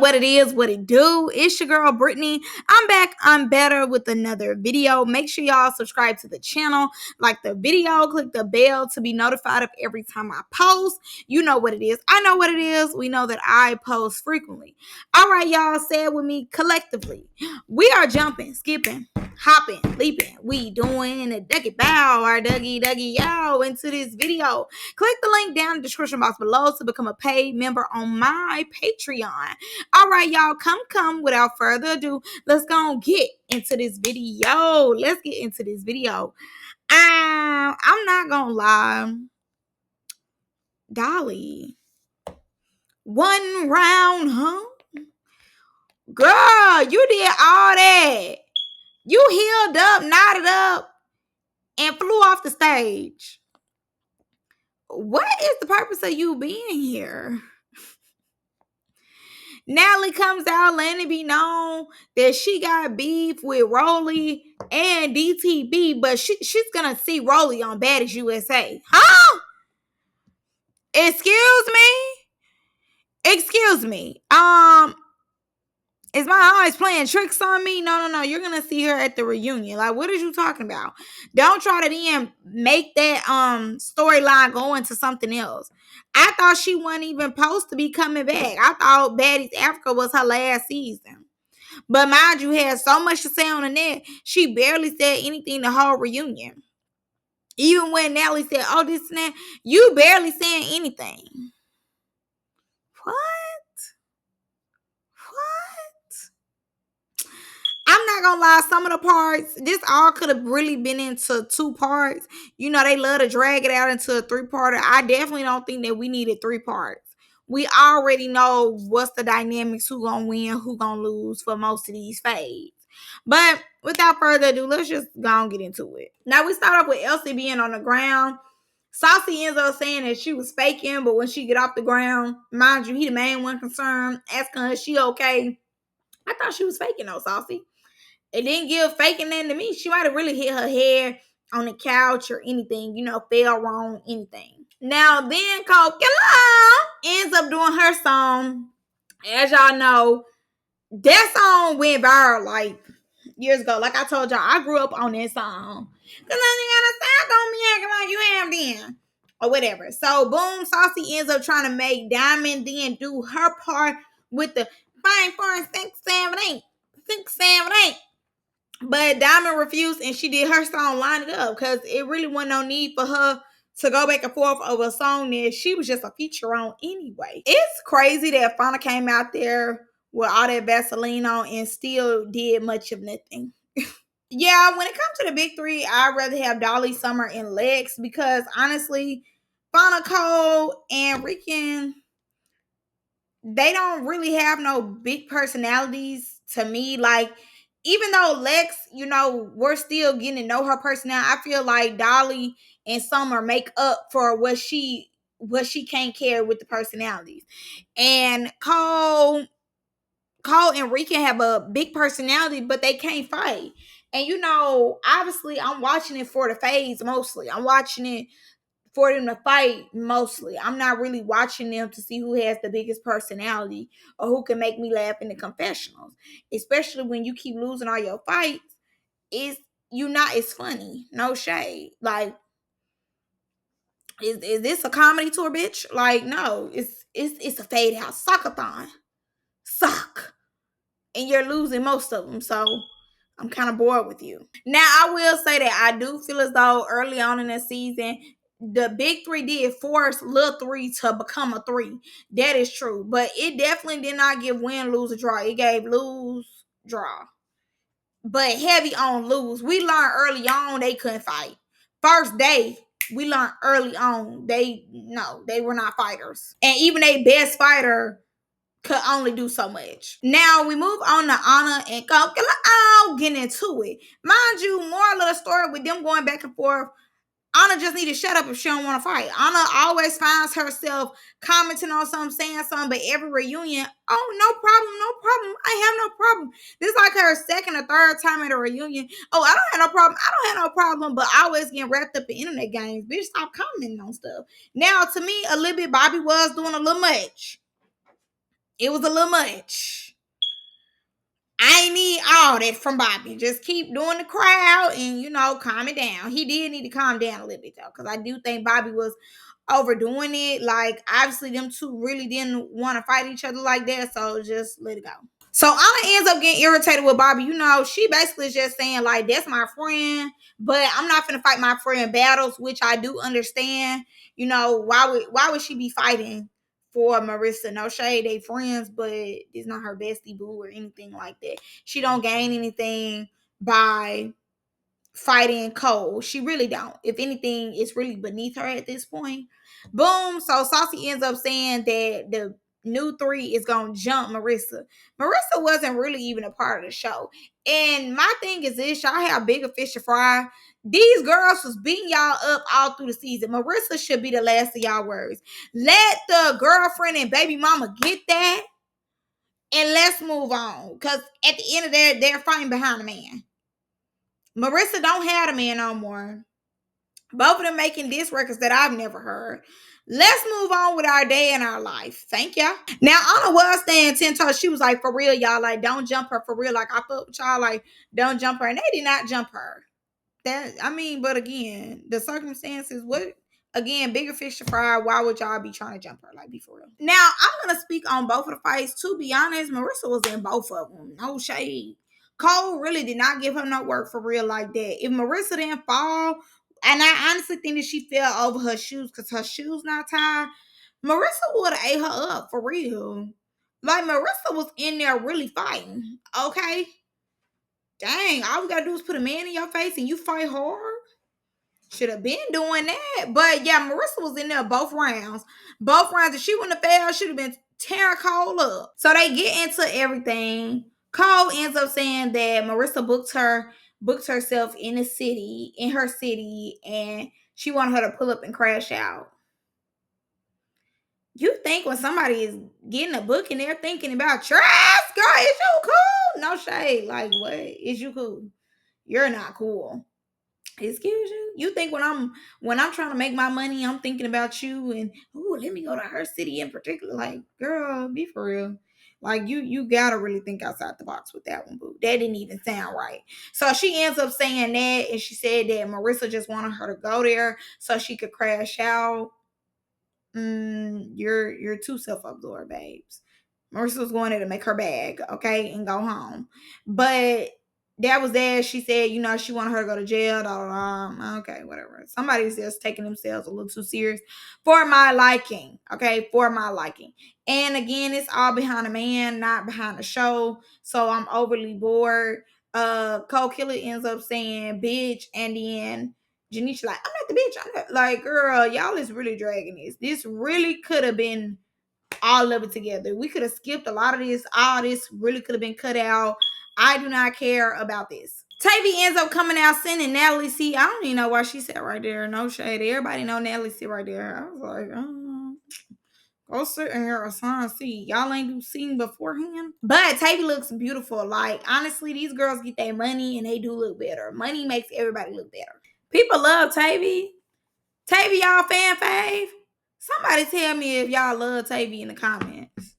what it is, what it do. It's your girl Brittany. I'm back. I'm better with another video. Make sure y'all subscribe to the channel, like the video, click the bell to be notified of every time I post. You know what it is. I know what it is. We know that I post frequently. All right, y'all, say it with me collectively. We are jumping, skipping, hopping, leaping. We doing a Dougie bow or Dougie yow into this video. Click the link down in the description box below to become a paid member on my Patreon. All right, y'all, come without further ado. Let's go and get into this video. Let's get into this video. I'm not gonna lie. Dolly. One round, huh? Girl, you did all that. You healed up, knotted up, and flew off the stage. What is the purpose of you being here? Natalie comes out letting it be known that she got beef with Rolly and DTB, but she's gonna see Rolly on Baddies USA. Huh? Excuse me. Is my eyes playing tricks on me? No. You're gonna see her at the reunion. Like, what is you talking about? Don't try to then make that storyline go into something else. I thought she wasn't even supposed to be coming back. I thought Baddies Africa was her last season. But mind you, had so much to say on the net, she barely said anything the whole reunion. Even when Natalie said, "Oh, this and that," you barely saying anything. What? I'm not gonna lie, some of the parts, this all could have really been into 2 parts. You know, they love to drag it out into a 3-parter. I definitely don't think that we needed 3 parts. We already know what's the dynamics, who gonna win, who gonna lose for most of these fades. But without further ado, let's just go and get into it. Now, we start off with Elsie being on the ground. Saucy ends up saying that she was faking, but when she get off the ground, mind you, he the main one concerned, asking her, is she okay? I thought she was faking though, Saucy. It didn't give faking nothing to me. She might have really hit her head on the couch or anything, fell wrong, anything. Now, then Cole ends up doing her song. As y'all know, that song went viral like years ago. Like I told y'all, I grew up on that song. Because then you gotta stand on me acting like you have then. Or whatever. So, boom, Saucy ends up trying to make Diamond then do her part with the 5, 4, 6, 7, 8. 6, 7, 8. But Diamond refused and she did her song Line It Up because it really wasn't no need for her to go back and forth over a song that she was just a feature on anyway. It's crazy that Fauna came out there with all that Vaseline on and still did much of nothing. Yeah, when it comes to the big 3, I'd rather have Dolly, Summer, and Lex because honestly, Fauna, Cole, and Rican, they don't really have no big personalities to me. Like, even though Lex, we're still getting to know her personality, I feel like Dolly and Summer make up for what she can't carry with the personalities. And Cole and Rican have a big personality, but they can't fight. And obviously I'm watching it for the fades mostly. I'm watching it for them to fight mostly. I'm not really watching them to see who has the biggest personality or who can make me laugh in the confessionals. Especially when you keep losing all your fights, you're not as funny. No shade. Like, is this a comedy tour, bitch? Like, no, it's a fade house suckathon. Suck. And you're losing most of them, so I'm kind of bored with you. Now, I will say that I do feel as though early on in the season, the big 3 did force little 3 to become a 3. That is true. But it definitely did not give win, lose, or draw. It gave lose, draw. But heavy on lose. We learned early on they couldn't fight. First day, we learned early on they were not fighters. And even their best fighter could only do so much. Now we move on to Anna and Cole. Getting into it. Mind you, moral of the story with them going back and forth, Anna just need to shut up if she don't want to fight. Anna always finds herself commenting on something, saying something, but every reunion, oh, no problem. I have no problem. This is like her second or third time at a reunion. Oh, I don't have no problem, but always getting wrapped up in internet games. Bitch, stop commenting on stuff. Now, to me, a little bit Bobby was doing a little much. It was a little much. I ain't need all that from Bobby. Just keep doing the crowd and, calm it down. He did need to calm down a little bit, though, because I do think Bobby was overdoing it. Like, obviously, them two really didn't want to fight each other like that, so just let it go. So Anna ends up getting irritated with Bobby. She basically is just saying, like, that's my friend, but I'm not finna fight my friend battles, which I do understand. Why would she be fighting for Marissa? No shade, they friends, but it's not her bestie boo or anything like that. She don't gain anything by fighting Cole. She really don't. If anything, it's really beneath her at this point. Boom. So Saucy ends up saying that the new three is gonna jump Marissa. Marissa wasn't really even a part of the show. And my thing is this, y'all have bigger fish to fry. These girls was beating y'all up all through the season. Marissa should be the last of y'all words. Let the girlfriend and baby mama get that, and let's move on. Because at the end of they're fighting behind a man. Marissa don't have a man no more. Both of them making diss records that I've never heard. Let's move on with our day and our life. Thank ya. Now, Anna was staying 10 toes. She was like, for real, y'all, like, don't jump her. For real, like, I fuck with y'all, like, don't jump her. And they did not jump her. But again, the circumstances, again, bigger fish to fry. Why would y'all be trying to jump her? Like, be for real. Now, I'm going to speak on both of the fights. To be honest, Marissa was in both of them. No shade. Cole really did not give her no work for real like that. If Marissa didn't fall, and I honestly think that she fell over her shoes because her shoes not tied, Marissa would have ate her up for real. Like, Marissa was in there really fighting. Okay? Dang, all we gotta do is put a man in your face and you fight hard. Should have been doing that. But yeah, Marissa was in there both rounds. Both rounds. If she wouldn't have failed, should have been tearing Cole up. So they get into everything. Cole ends up saying that Marissa booked herself in her city, and she wanted her to pull up and crash out. You think when somebody is getting a book and they're thinking about trash, girl, is you cool? No shade. Like, what? Is you cool? You're not cool. Excuse you. You think when I'm trying to make my money, I'm thinking about you and let me go to her city in particular. Like, girl, be for real. Like, you gotta really think outside the box with that one, boo. That didn't even sound right. So she ends up saying that, and she said that Marissa just wanted her to go there so she could crash out. You're too self-absorbed, babes. Marissa was going there to make her bag, okay, and go home. But that was that. She said, she wanted her to go to jail. Okay, whatever. Somebody's just taking themselves a little too serious for my liking. Okay, for my liking. And again, it's all behind a man, not behind the show. So I'm overly bored. Cole Killer ends up saying bitch, and then Janisha like, I'm not the bitch. I'm not. Like, girl, y'all is really dragging this. This really could have been all of it together. We could have skipped a lot of this. All this really could have been cut out. I do not care about this. Tavy ends up coming out sending Natalie C. I don't even know why she sat right there. No shade. Everybody know Natalie C right there. I was like, go sit in here assign C. Y'all ain't do scene beforehand. But Tavy looks beautiful. Like, honestly, these girls get their money and they do look better. Money makes everybody look better. People love Tavy. Tavy, y'all fan fave? Somebody tell me if y'all love Tavy in the comments.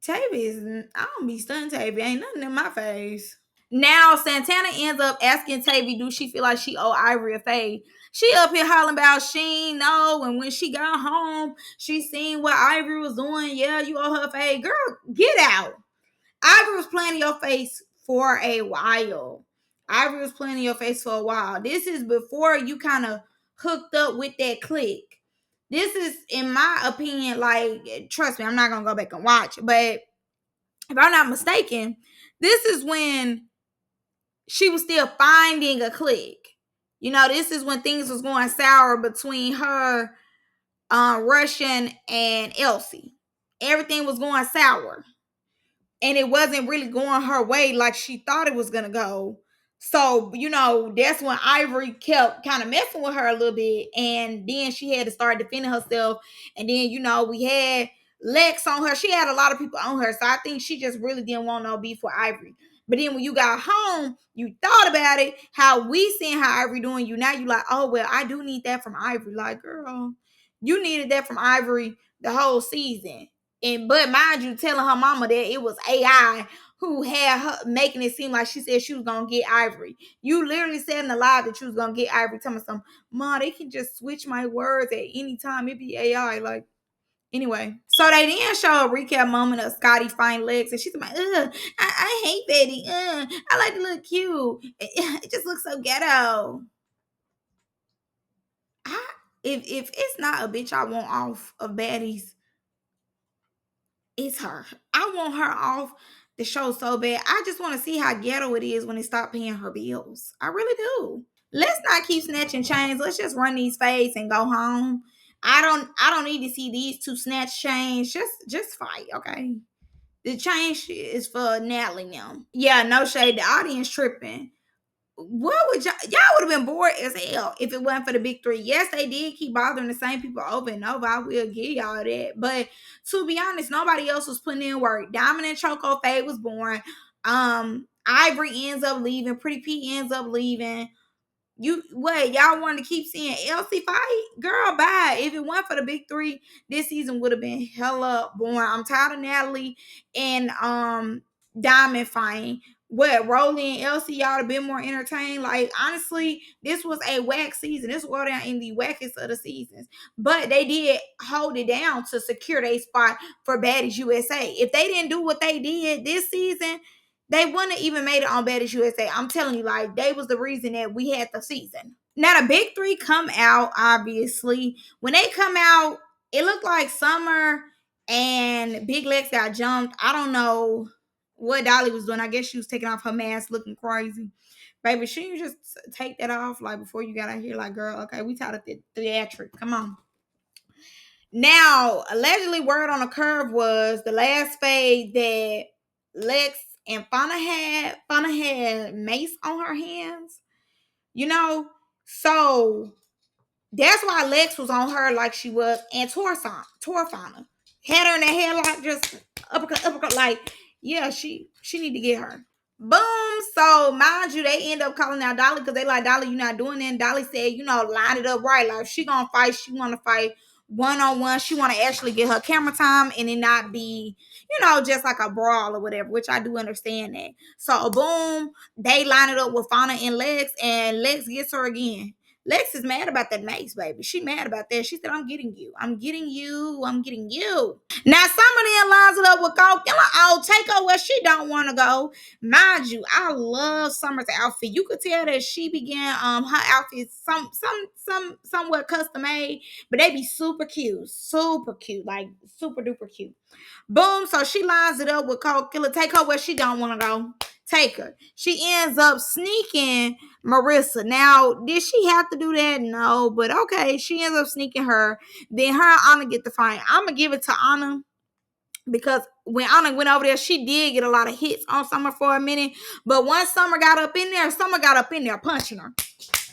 Tavy is, I don't be stunned Tavy. Ain't nothing in my face. Now, Santana ends up asking Tavy, do she feel like she owe Ivory a fade? She up here hollering about she ain't know. And when she got home, she seen what Ivory was doing. Yeah, you owe her a fade. Girl, get out. Ivory was playing in your face for a while. Ivory was playing in your face for a while. This is before you kind of hooked up with that clique. This is, in my opinion, like, trust me, I'm not going to go back and watch. But if I'm not mistaken, this is when she was still finding a clique. This is when things was going sour between her, Russian, and Elsie. Everything was going sour. And it wasn't really going her way like she thought it was going to go. So, that's when Ivory kept kind of messing with her a little bit. And then she had to start defending herself. And then, we had Lex on her. She had a lot of people on her. So I think she just really didn't want no beef with Ivory. But then when you got home, you thought about it, how we seen how Ivory doing you. Now you like, oh, well, I do need that from Ivory. Like, girl, you needed that from Ivory the whole season. And but mind you, telling her mama that it was AI who had her making it seem like she said she was gonna get Ivory. You literally said in the live that you was gonna get Ivory. Tell me something, Ma, they can just switch my words at any time. It be AI. Like, anyway, so they then show a recap moment of Scotty fine legs, and she's like, "Ugh, I hate Betty. I like to look cute. It just looks so ghetto." I, if it's not a bitch I want off of Baddies, it's her. I want her off the show so bad. I just want to see how ghetto it is when they stop paying her bills. I really do. Let's not keep snatching chains. Let's just run these fades and go home. I don't need to see these two snatch chains. Just fight, okay? The chain is for Natalie now. Yeah, no shade. The audience tripping. What would y'all would have been bored as hell if it wasn't for the big three. Yes, they did keep bothering the same people over and over. I will give y'all that. But to be honest, nobody else was putting in work. Diamond and Choco Fade was born. Ivory ends up leaving. Pretty P ends up leaving. You what y'all wanted to keep seeing Elsie fight? Girl, bye. If it weren't for the big three, this season would have been hella boring. I'm tired of Natalie and Diamond fighting. What Rolly and Elsie, y'all have been more entertained. Like, honestly, this was a whack season. This was down in the wackest of the seasons. But they did hold it down to secure their spot for Baddies USA. If they didn't do what they did this season, they wouldn't have even made it on Baddies USA. I'm telling you, like, they was the reason that we had the season. Now, the big three come out, obviously. When they come out, it looked like Summer and Big Lex got jumped. I don't know what Dolly was doing. I guess she was taking off her mask looking crazy. Baby, shouldn't you just take that off, like, before you got out here? Like, girl, okay, we tired of the theatric. Come on. Now, allegedly, word on the curve was the last fade that Lex and Fauna had mace on her hands, you know. So that's why Lex was on her like she was, and Tor Fauna had her in that headlock, just uppercut. Like, yeah, she need to get her. Boom. So mind you, they end up calling out Dolly because they like, Dolly, you're not doing that. And Dolly said, line it up right. Like, if she gonna fight, she wanna fight one-on-one. She wanna actually get her camera time and it not be, just like a brawl or whatever, which I do understand that. So boom, they line it up with Fauna and Lex, and Lex gets her again. Lex is mad about that mace, baby. She mad about that. She said, I'm getting you. I'm getting you. I'm getting you. Now, some of them lines it up with Coke. Oh, take her where she don't want to go. Mind you, I love Summer's outfit. You could tell that she began her outfits somewhat custom made, but they be super cute. Super cute. Like, super duper cute. Boom. So she lines it up with Coke Killer. Take her where she don't want to go. Take her. She ends up sneaking Marissa. Now, did she have to do that? No, but okay. She ends up sneaking her. Then her and Anna get the fight. I'm gonna give it to Anna because when Anna went over there, she did get a lot of hits on Summer for a minute. But once Summer got up in there punching her.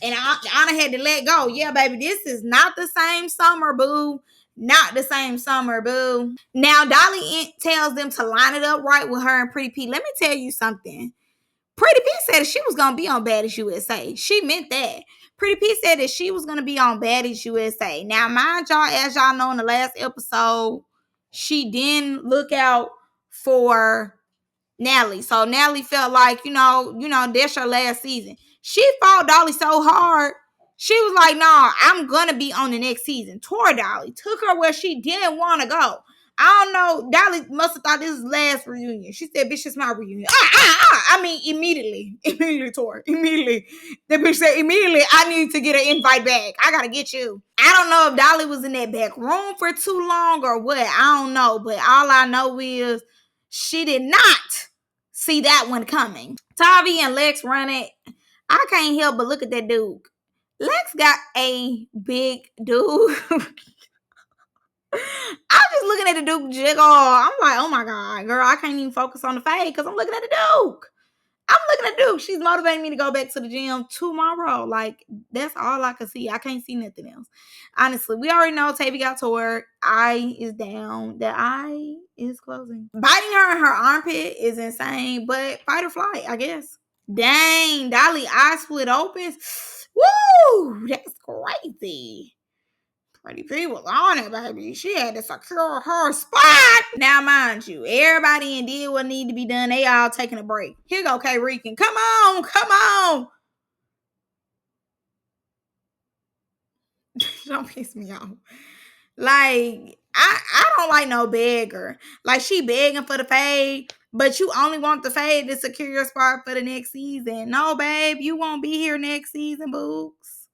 And Anna had to let go. Yeah, baby, this is not the same Summer, boo. Not the same Summer, boo. Now, Dolly tells them to line it up right with her and Pretty P. Let me tell you something. Pretty P said she was going to be on Baddies USA. She meant that. Pretty P said that she was going to be on Baddies USA. Now, mind y'all, as y'all know in the last episode, she didn't look out for Natalie. So Natalie felt like, that's her last season. She fought Dolly so hard. She was like, nah, I'm going to be on the next season. Tore Dolly. Took her where she didn't want to go. I don't know. Dolly must have thought this was last reunion. She said, bitch, it's my reunion. I mean, immediately. Immediately, Tor. Immediately. The bitch said, immediately, I need to get an invite back. I got to get you. I don't know if Dolly was in that back room for too long or what. I don't know. But all I know is she did not see that one coming. Tavy and Lex run it. I can't help but look at that dude. Lex got a big dude. I'm just looking at the Duke jiggle. I'm like, oh my God, girl, I can't even focus on the fade because I'm looking at the Duke. I'm looking at Duke. She's motivating me to go back to the gym tomorrow. Like, that's all I can see. I can't see nothing else. Honestly, we already know Tavy got to work. Eye is down. The eye is closing. Biting her in her armpit is insane, but fight or flight, I guess. Dang, Dolly eye split open. Woo, that's crazy. Pretty P was on it, baby. She had to secure her spot. Now, mind you, everybody in did what need to be done. They all taking a break. Here go K Rican. Come on, come on. Don't piss me off. Like, I don't like no beggar. Like, she begging for the fade, but you only want the fade to secure your spot for the next season. No, babe, you won't be here next season, books.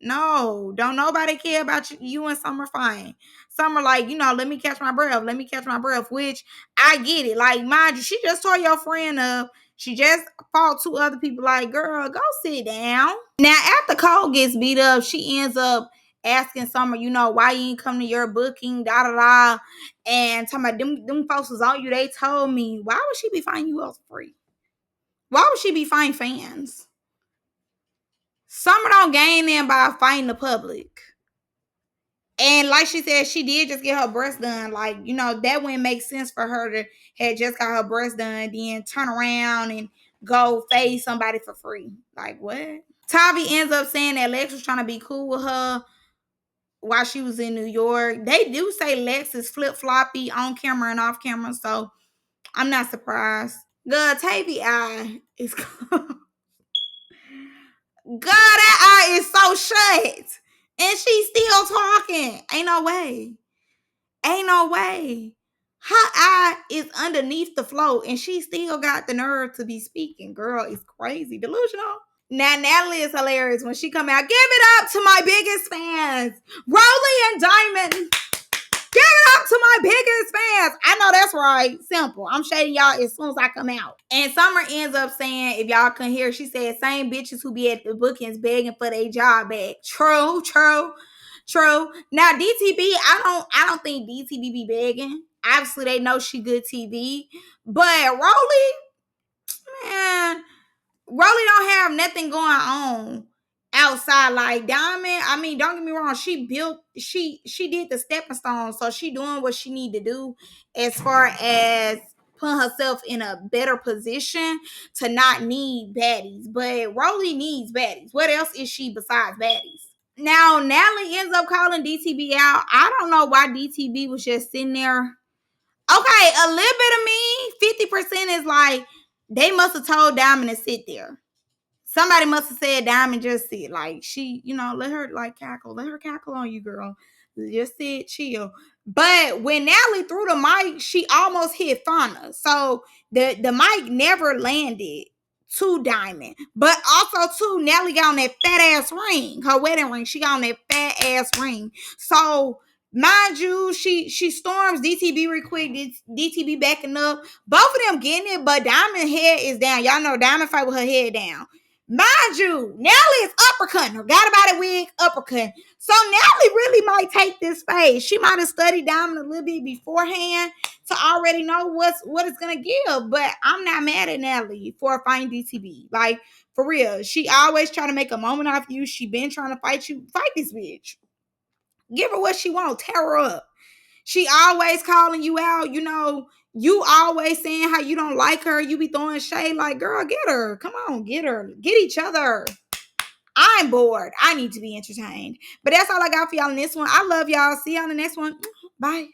No, don't nobody care about you. You and Summer fine. Summer, like, let me catch my breath. Let me catch my breath, which I get it. Like, mind you, she just tore your friend up. She just fought two other people. Like, girl, go sit down. Now, after Cole gets beat up, she ends up asking Summer, why you ain't come to your booking, da da da. And talking about them folks was on you. They told me, why would she be finding you else free? Why would she be finding fans? Summer don't gain them by fighting the public. And like she said, she did just get her breast done. Like, that wouldn't make sense for her to have just got her breast done, then turn around and go fade somebody for free. Like, what? Tavy ends up saying that Lex was trying to be cool with her while she was in New York. They do say Lex is flip-floppy on camera and off camera, so I'm not surprised. The Tavy eye is God, that eye is so shut. And she's still talking. Ain't no way. Ain't no way. Her eye is underneath the floor and she still got the nerve to be speaking. Girl, it's crazy. Delusional. Now, Natalie is hilarious when she come out. Give it up to my biggest fans. Rolly and Diamond. Give it up to my biggest fans. I know that's right. Simple. I'm shading y'all as soon as I come out. And Summer ends up saying, if y'all can hear, she said, same bitches who be at the bookings begging for their job back. True, true, true. Now, DTB, I don't think DTB be begging. Obviously, they know she good TV. But Rolly, man, Rolly don't have nothing going on outside like Diamond. I mean, don't get me wrong. She did the stepping stone, so she doing what she need to do as far as putting herself in a better position to not need baddies. But Rolly needs baddies. What else is she besides baddies? Now, Natalie ends up calling DTB out. I don't know why DTB was just sitting there. Okay, a little bit of me, 50% is like, they must have told Diamond to sit there. Somebody must have said Diamond just sit. Like, she, let her like cackle. Let her cackle on you, girl. Just sit, chill. But when Natalie threw the mic, she almost hit Fauna. So the mic never landed to Diamond. But also, too, Natalie got on that fat ass ring. Her wedding ring. She got on that fat ass ring. So mind you, she storms DTB real quick. DTB backing up. Both of them getting it, but Diamond head is down. Y'all know Diamond fight with her head down. Mind you, Natalie is uppercutting her. Got about it wig, uppercut. So Natalie really might take this phase. She might have studied Diamond a little bit beforehand to already know what it's gonna give. But I'm not mad at Natalie for fighting DTB. Like, for real. She always try to make a moment off you. She been trying to fight you. Fight this bitch. Give her what she wants. Tear her up. She always calling you out. You always saying how you don't like her. You be throwing shade. Like, girl, get her. Come on, get her. Get each other. I'm bored. I need to be entertained. But that's all I got for y'all in this one. I love y'all. See y'all in the next one. Bye.